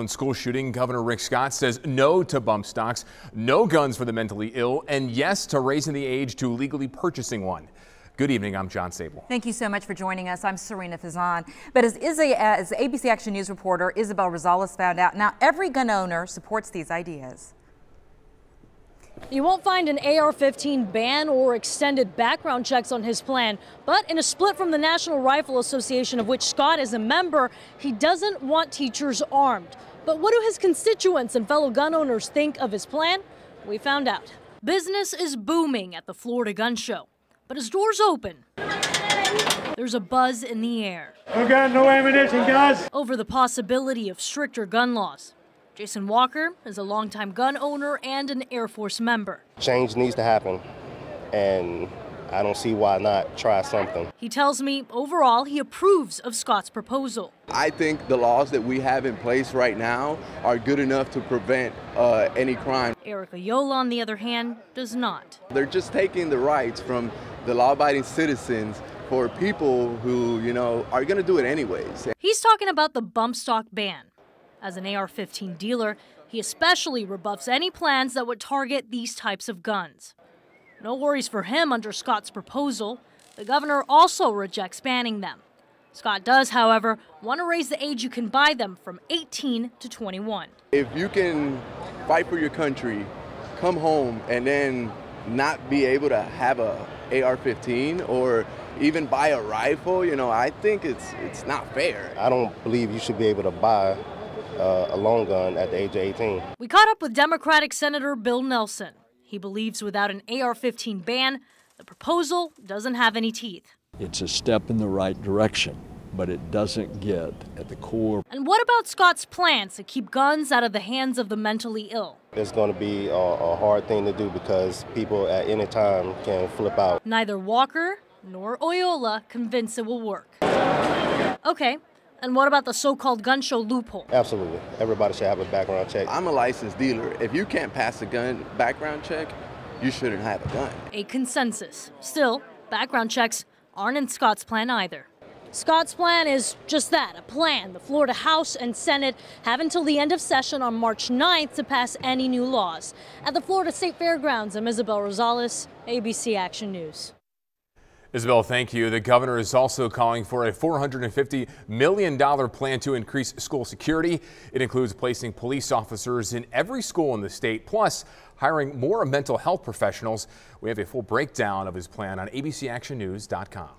School shooting, Governor Rick Scott says no to bump stocks, no guns for the mentally ill, and yes to raising the age to legally purchasing one. Good evening, I'm John Sable. Thank you so much for joining us. I'm Serena Fazan. But as ABC Action News reporter Isabel Rosales found out, now every gun owner supports these ideas. You won't find an AR-15 ban or extended background checks on his plan, but in a split from the National Rifle Association, of which Scott is a member, he doesn't want teachers armed. But what do his constituents and fellow gun owners think of his plan? We found out. Business is booming at the Florida Gun Show, but as doors open, there's a buzz in the air. No gun, no ammunition, guys. Over the possibility of stricter gun laws. Jason Walker is a longtime gun owner and an Air Force member. Change needs to happen, and I don't see why not try something. He tells me overall he approves of Scott's proposal. I think the laws that we have in place right now are good enough to prevent any crime. Erica Yola, on the other hand, does not. They're just taking the rights from the law-abiding citizens for people who, are going to do it anyways. He's talking about the bump stock ban. As an AR-15 dealer, he especially rebuffs any plans that would target these types of guns. No worries for him under Scott's proposal. The governor also rejects banning them. Scott does, however, want to raise the age you can buy them from 18 to 21. If you can fight for your country, come home, and then not be able to have a AR-15 or even buy a rifle, I think it's not fair. I don't believe you should be able to buy a long gun at the age of 18. We caught up with Democratic Senator Bill Nelson. He believes without an AR-15 ban, the proposal doesn't have any teeth. It's a step in the right direction, but it doesn't get at the core. And what about Scott's plans to keep guns out of the hands of the mentally ill? It's going to be a hard thing to do because people at any time can flip out. Neither Walker nor Oyola convinced it will work. Okay. And what about the so-called gun show loophole? Absolutely. Everybody should have a background check. I'm a licensed dealer. If you can't pass a gun background check, you shouldn't have a gun. A consensus. Still, background checks aren't in Scott's plan either. Scott's plan is just that, a plan. The Florida House and Senate have until the end of session on March 9th to pass any new laws. At the Florida State Fairgrounds, I'm Isabel Rosales, ABC Action News. Isabel, thank you. The governor is also calling for a $450 million plan to increase school security. It includes placing police officers in every school in the state, plus hiring more mental health professionals. We have a full breakdown of his plan on abcactionnews.com.